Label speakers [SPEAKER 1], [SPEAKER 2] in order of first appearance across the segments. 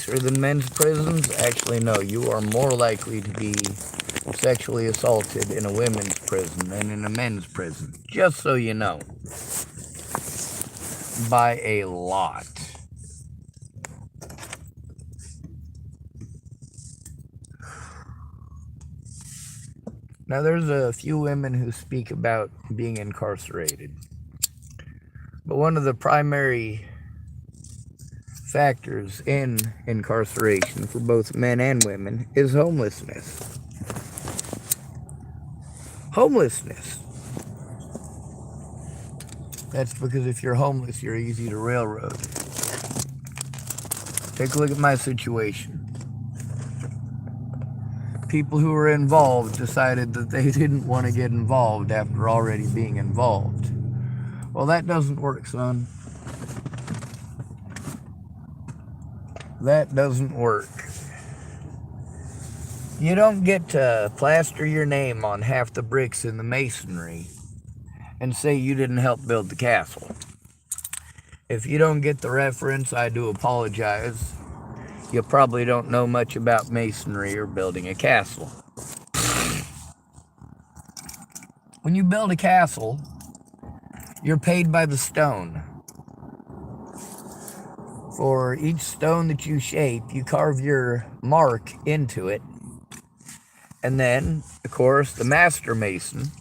[SPEAKER 1] nicer than men's prisons? Actually, no. You are more likely to be sexually assaulted in a women's prison than in a men's prison. Just so you know. By a lot. Now, there's a few women who speak about being incarcerated. But one of the primary factors in incarceration for both men and women is homelessness. Homelessness. That's because if you're homeless, you're easy to railroad. Take a look at my situation. People who were involved decided that they didn't want to get involved after already being involved. Well, that doesn't work, son. That doesn't work. You don't get to plaster your name on half the bricks in the masonry and say you didn't help build the castle. If you don't get the reference, I do apologize. You probably don't know much about masonry or building a castle. When you build a castle, you're paid by the stone. For each stone that you shape, you carve your mark into it. And then, of course, the master mason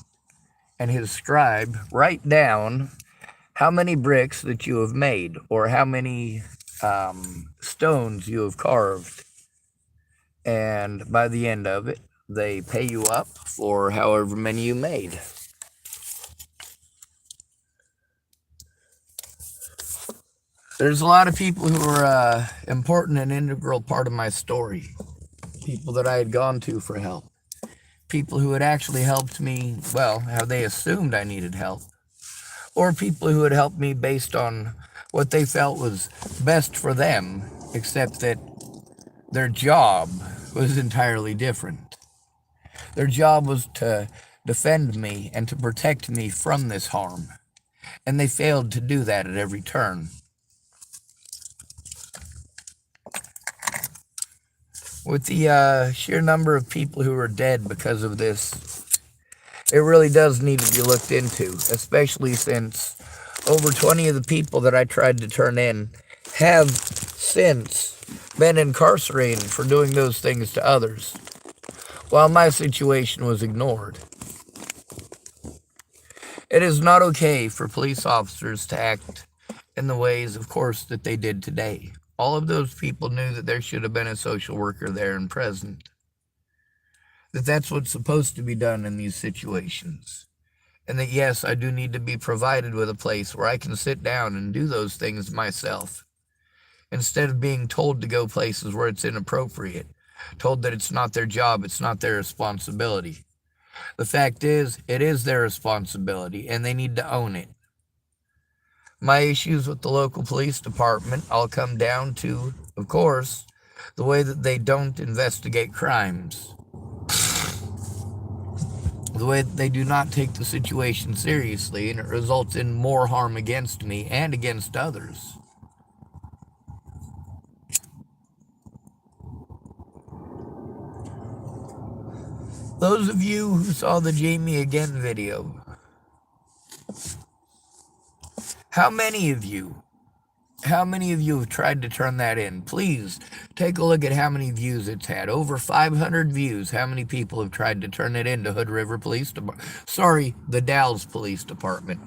[SPEAKER 1] and his scribe write down how many bricks that you have made or how many stones you have carved. And by the end of it, they pay you up for however many you made. There's a lot of people who are important and integral part of my story. People that I had gone to for help. People who had actually helped me, well, how they assumed I needed help. Or people who had helped me based on what they felt was best for them, except that their job was entirely different. Their job was to defend me and to protect me from this harm. And they failed to do that at every turn. With the sheer number of people who are dead because of this, it really does need to be looked into, especially since over 20 of the people that I tried to turn in have since been incarcerated for doing those things to others, while my situation was ignored. It is not okay for police officers to act in the ways, of course, that they did today. All of those people knew that there should have been a social worker there and present. That's what's supposed to be done in these situations. And that, yes, I do need to be provided with a place where I can sit down and do those things myself. Instead of being told to go places where it's inappropriate. Told that it's not their job, it's not their responsibility. The fact is, it is their responsibility, and they need to own it. My issues with the local police department all come down to, of course, the way that they don't investigate crimes. The way that they do not take the situation seriously, and it results in more harm against me and against others. Those of you who saw the Jamie Again video, how many of you have tried to turn that in? Please take a look at how many views it's had. Over 500 views. How many people have tried to turn it into Hood River Police Department? Sorry, the Dalles Police Department.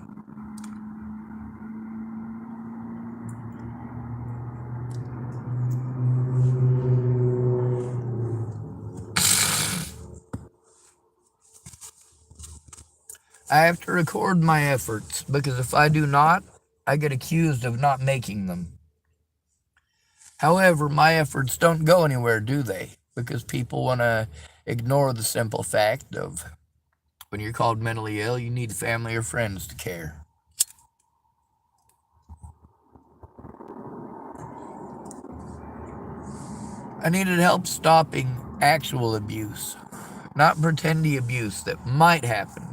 [SPEAKER 1] I have to record my efforts, because if I do not, I get accused of not making them. However, my efforts don't go anywhere, do they? Because people want to ignore the simple fact of when you're called mentally ill, you need family or friends to care. I needed help stopping actual abuse, not pretendy abuse that might happen.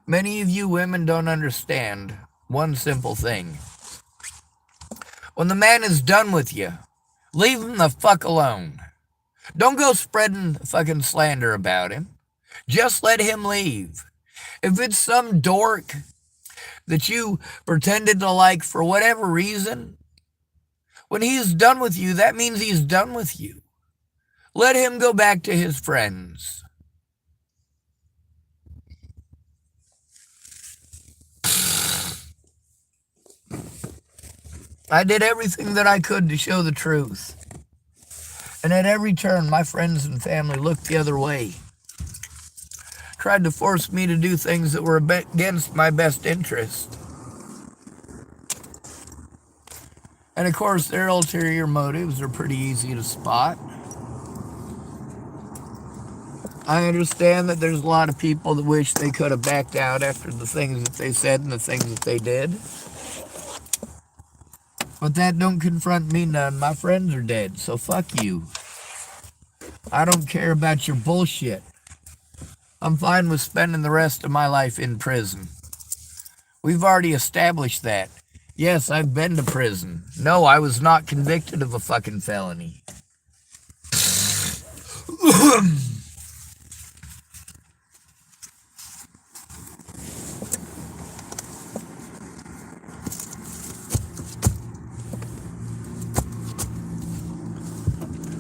[SPEAKER 1] Many of you women don't understand one simple thing. When the man is done with you, leave him the fuck alone. Don't go spreading fucking slander about him. Just let him leave. If it's some dork that you pretended to like for whatever reason, when he's done with you, that means he's done with you. Let him go back to his friends. I did everything that I could to show the truth. And at every turn, my friends and family looked the other way. Tried to force me to do things that were against my best interest. And of course, their ulterior motives are pretty easy to spot. I understand that there's a lot of people that wish they could have backed out after the things that they said and the things that they did. But that don't confront me none. My friends are dead, so fuck you. I don't care about your bullshit. I'm fine with spending the rest of my life in prison. We've already established that. Yes, I've been to prison. No, I was not convicted of a fucking felony.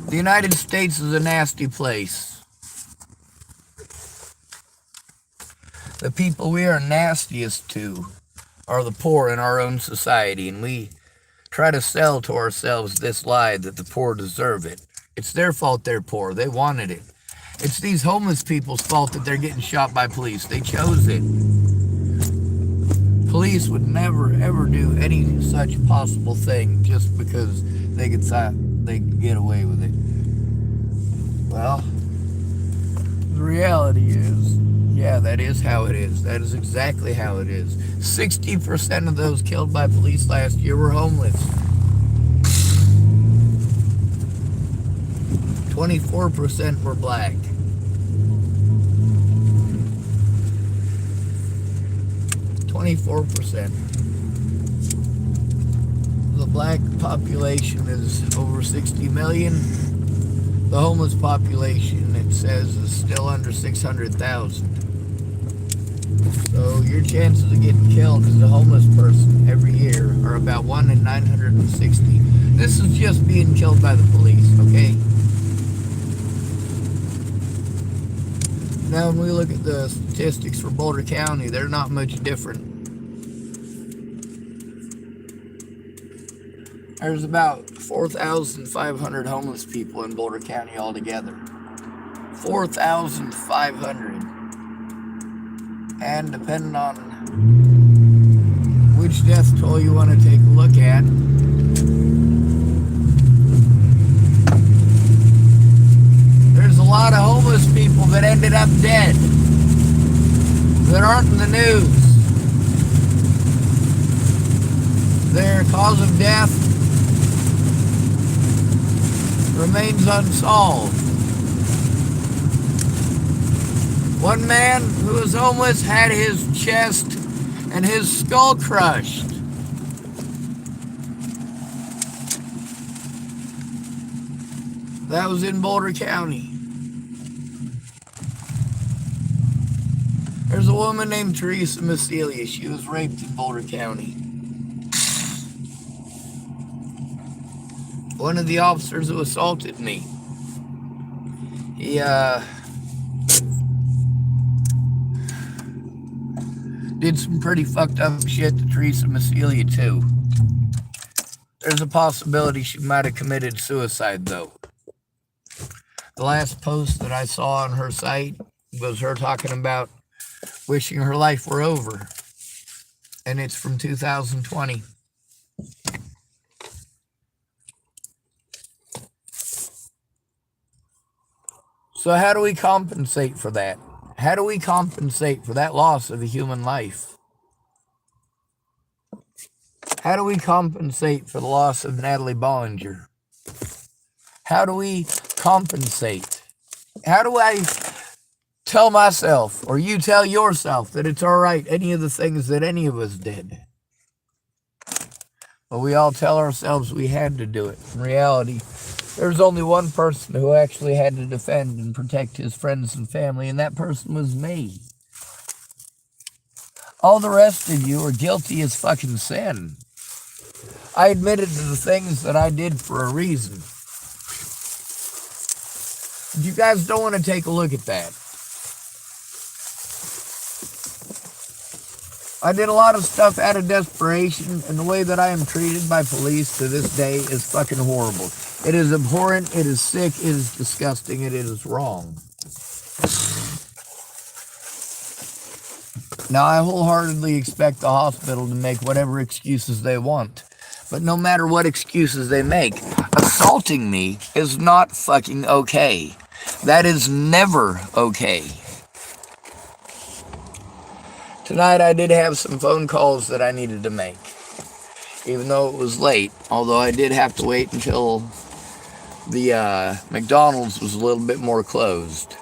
[SPEAKER 1] The United States is a nasty place. The people we are nastiest to are the poor in our own society, and we try to sell to ourselves this lie that the poor deserve it. It's their fault they're poor. They wanted it. It's these homeless people's fault that they're getting shot by police. They chose it. Police would never, ever do any such possible thing just because they could get away with it. Well, the reality is, yeah, that is how it is. That is exactly how it is. 60% of those killed by police last year were homeless. 24% were black. 24%. The black population is over 60 million. The homeless population, it says, is still under 600,000. So your chances of getting killed as a homeless person every year are about 1 in 960. This is just being killed by the police, okay? Now, when we look at the statistics for Boulder County, they're not much different. There's about 4,500 homeless people in Boulder County altogether. 4,500. And depending on which death toll you want to take a look at, there's a lot of homeless people that ended up dead that aren't in the news. Their cause of death remains unsolved. One man who was homeless had his chest and his skull crushed. That was in Boulder County. There's a woman named Teresa Massilia. She was raped in Boulder County. One of the officers who assaulted me, he did some pretty fucked up shit to Teresa Massilia too. There's a possibility she might have committed suicide though. The last post that I saw on her site was her talking about wishing her life were over. And it's from 2020. So how do we compensate for that? How do we compensate for that loss of a human life? How do we compensate for the loss of Natalie Bollinger? How do we compensate? How do I tell myself, or you tell yourself, that it's all right, any of the things that any of us did? But we all tell ourselves we had to do it. In reality, there's only one person who actually had to defend and protect his friends and family, and that person was me. All the rest of you are guilty as fucking sin. I admitted to the things that I did for a reason. You guys don't want to take a look at that. I did a lot of stuff out of desperation, and the way that I am treated by police to this day is fucking horrible. It is abhorrent, it is sick, it is disgusting, and it is wrong. Now, I wholeheartedly expect the hospital to make whatever excuses they want. But no matter what excuses they make, assaulting me is not fucking okay. That is never okay. Tonight I did have some phone calls that I needed to make, even though it was late, although I did have to wait until the McDonald's was a little bit more closed.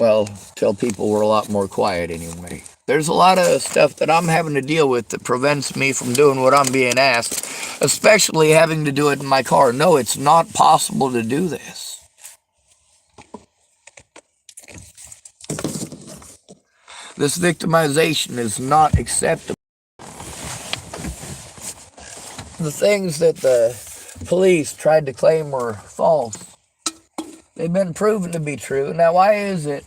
[SPEAKER 1] Well, till people were a lot more quiet anyway. There's a lot of stuff that I'm having to deal with that prevents me from doing what I'm being asked, especially having to do it in my car. No, it's not possible to do this. This victimization is not acceptable. The things that the police tried to claim were false, they've been proven to be true. Now, why is it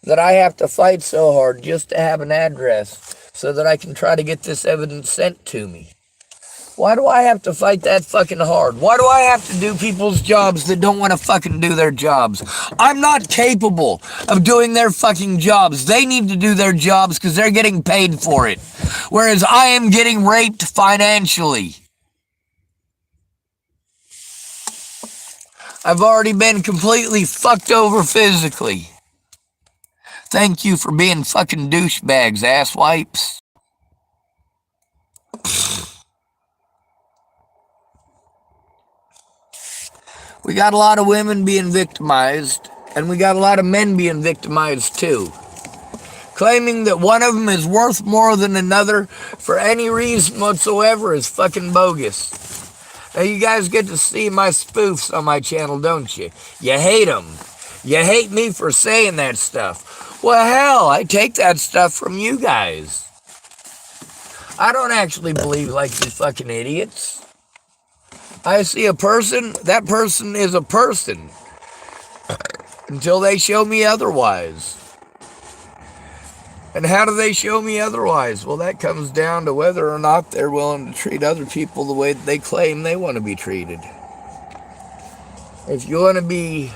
[SPEAKER 1] that I have to fight so hard just to have an address so that I can try to get this evidence sent to me? Why do I have to fight that fucking hard? Why do I have to do people's jobs that don't want to fucking do their jobs? I'm not capable of doing their fucking jobs. They need to do their jobs because they're getting paid for it. Whereas I am getting raped financially. I've already been completely fucked over physically. Thank you for being fucking douchebags, asswipes. We got a lot of women being victimized, and we got a lot of men being victimized too. Claiming that one of them is worth more than another for any reason whatsoever is fucking bogus. Now you guys get to see my spoofs on my channel, don't you? You hate them. You hate me for saying that stuff. Well, hell, I take that stuff from you guys. I don't actually believe like you fucking idiots. I see a person, that person is a person. Until they show me otherwise. And how do they show me otherwise? Well, that comes down to whether or not they're willing to treat other people the way that they claim they want to be treated. If you want to be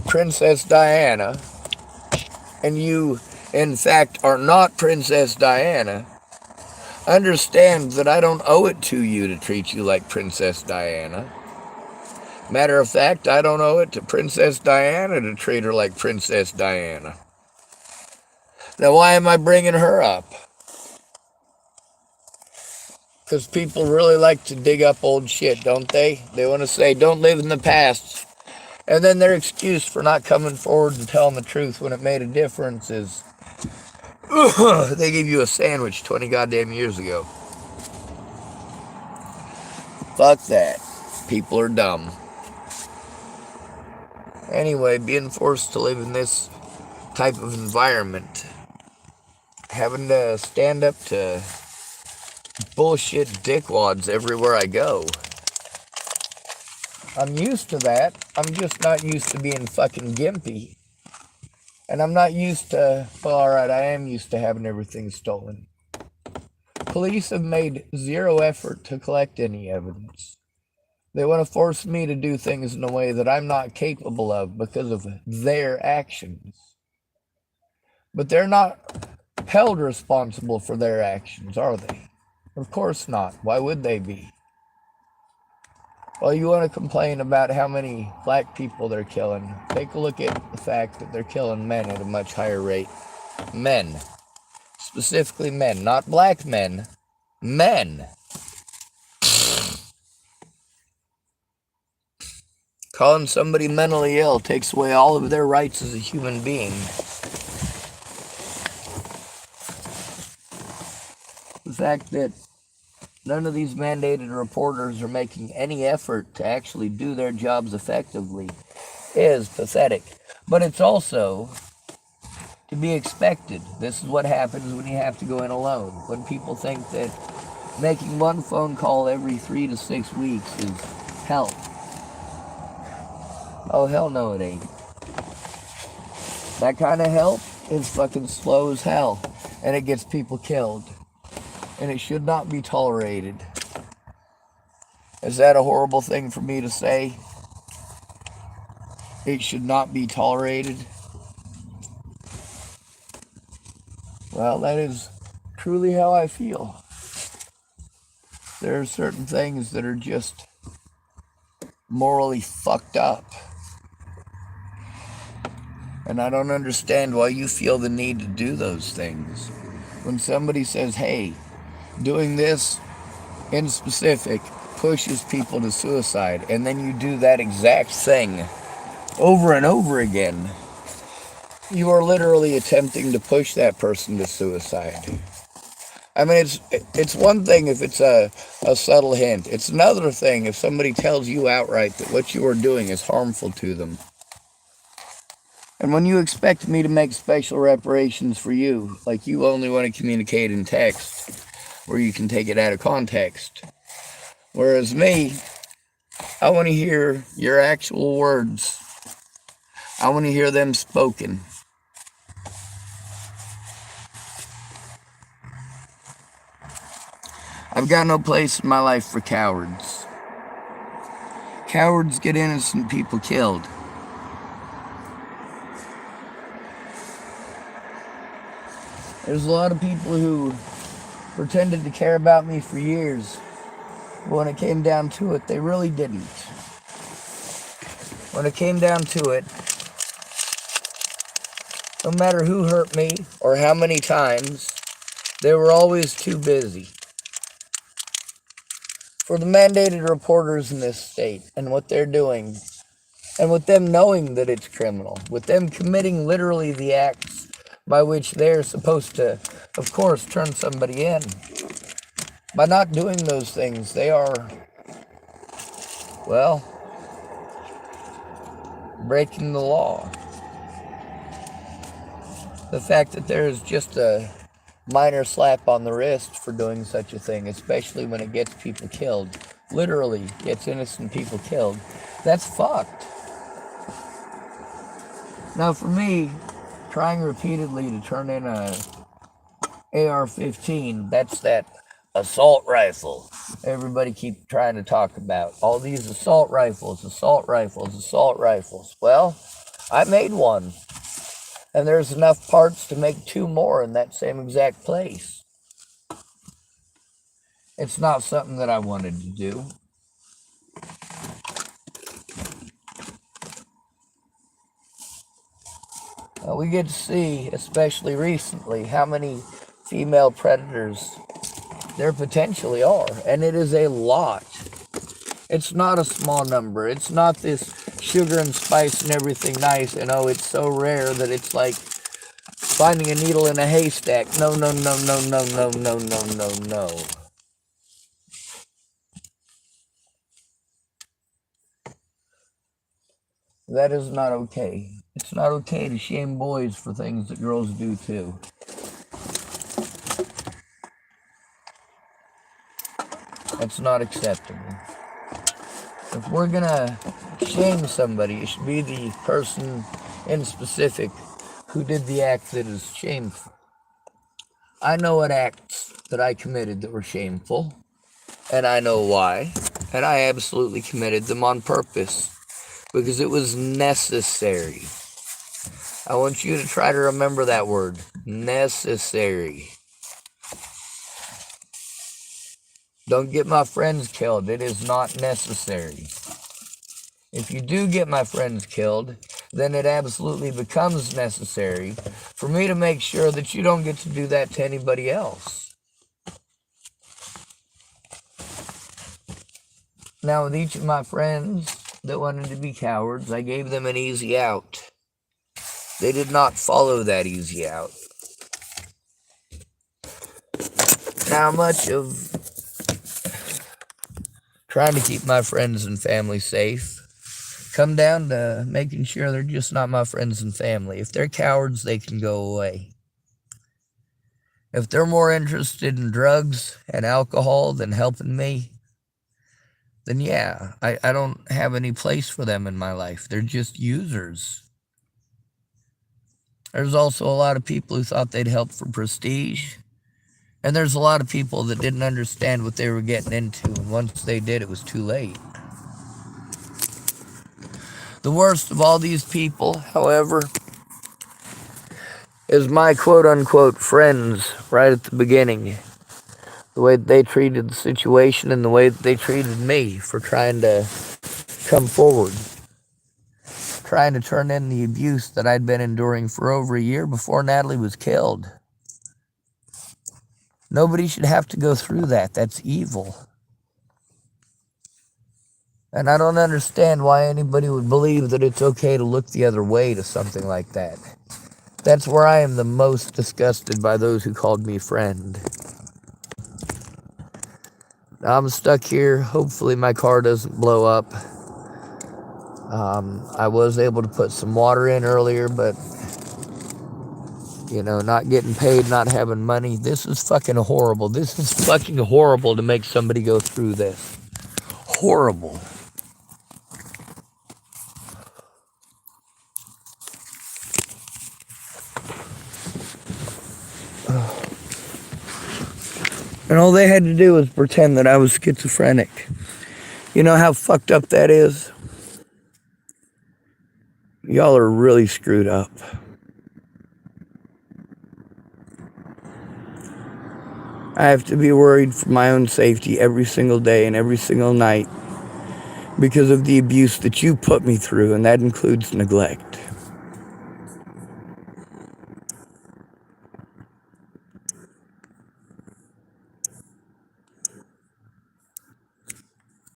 [SPEAKER 1] Princess Diana, and you, in fact, are not Princess Diana, understand that I don't owe it to you to treat you like Princess Diana. Matter of fact, I don't owe it to Princess Diana to treat her like Princess Diana. Now, why am I bringing her up? Because people really like to dig up old shit, don't they? They want to say, don't live in the past. And then their excuse for not coming forward and telling the truth when it made a difference is, they gave you a sandwich 20 goddamn years ago. Fuck that. People are dumb. Anyway, being forced to live in this type of environment, having to stand up to bullshit dickwads everywhere I go. I'm used to that. I'm just not used to being fucking gimpy. And I'm not used to, well, alright, I am used to having everything stolen. Police have made zero effort to collect any evidence. They want to force me to do things in a way that I'm not capable of because of their actions. But they're not held responsible for their actions, are they? Of course not. Why would they be? Well, you want to complain about how many black people they're killing. Take a look at the fact that they're killing men at a much higher rate. Men. Specifically men. Not black men. Men. Calling somebody mentally ill takes away all of their rights as a human being. The fact that none of these mandated reporters are making any effort to actually do their jobs effectively is pathetic. But it's also to be expected. This is what happens when you have to go in alone. When people think that making one phone call every 3 to 6 weeks is help. Oh, hell no, it ain't. That kind of help is fucking slow as hell, and it gets people killed. And it should not be tolerated. Is that a horrible thing for me to say? It should not be tolerated. Well, that is truly how I feel. There are certain things that are just morally fucked up. And I don't understand why you feel the need to do those things. When somebody says, hey, doing this in specific pushes people to suicide, and then you do that exact thing over and over again, you are literally attempting to push that person to suicide. I mean, it's one thing if it's a subtle hint. It's another thing if somebody tells you outright that what you are doing is harmful to them. And when you expect me to make special reparations for you, like you only want to communicate in text, where you can take it out of context. Whereas me, I want to hear your actual words. I want to hear them spoken. I've got no place in my life for cowards. Cowards get innocent people killed. There's a lot of people who pretended to care about me for years. But when it came down to it, they really didn't. When it came down to it, no matter who hurt me or how many times, they were always too busy. For the mandated reporters in this state and what they're doing, and with them knowing that it's criminal, with them committing literally the acts by which they're supposed to, of course, turn somebody in. By not doing those things, they are, well, breaking the law. The fact that there is just a minor slap on the wrist for doing such a thing, especially when it gets people killed, literally gets innocent people killed, that's fucked. Now for me, trying repeatedly to turn in a AR-15, that's that assault rifle everybody keep trying to talk about. All these assault rifles, assault rifles, assault rifles. Well, I made one. And there's enough parts to make 2 more in that same exact place. It's not something that I wanted to do. We get to see, especially recently, how many female predators there potentially are. And it is a lot. It's not a small number. It's not this sugar and spice and everything nice. And oh, it's so rare that it's like finding a needle in a haystack. No, no, no, no, no, no, no, no, no, no. That is not okay. It's not okay to shame boys for things that girls do too. That's not acceptable. If we're gonna shame somebody, it should be the person in specific who did the act that is shameful. I know what acts that I committed that were shameful, and I know why, and I absolutely committed them on purpose, because it was necessary. I want you to try to remember that word, necessary. Don't get my friends killed. It is not necessary. If you do get my friends killed, then it absolutely becomes necessary for me to make sure that you don't get to do that to anybody else. Now, with each of my friends that wanted to be cowards, I gave them an easy out. They did not follow that easy out. Now, much of trying to keep my friends and family safe come down to making sure they're just not my friends and family. If they're cowards, they can go away. If they're more interested in drugs and alcohol than helping me, then yeah, I don't have any place for them in my life. They're just users. There's also a lot of people who thought they'd help for prestige. And there's a lot of people that didn't understand what they were getting into. And once they did, it was too late. The worst of all these people, however, is my quote-unquote friends right at the beginning. The way that they treated the situation and the way that they treated me for trying to come forward. Trying to turn in the abuse that I'd been enduring for over a year before Natalie was killed. Nobody should have to go through that. That's evil. And I don't understand why anybody would believe that it's okay to look the other way to something like that. That's where I am the most disgusted by those who called me friend. Now I'm stuck here. Hopefully my car doesn't blow up. I was able to put some water in earlier, but, you know, not getting paid, not having money. This is fucking horrible. This is fucking horrible to make somebody go through this. Horrible. And all they had to do was pretend that I was schizophrenic. You know how fucked up that is? Y'all are really screwed up. I have to be worried for my own safety every single day and every single night because of the abuse that you put me through, and that includes neglect.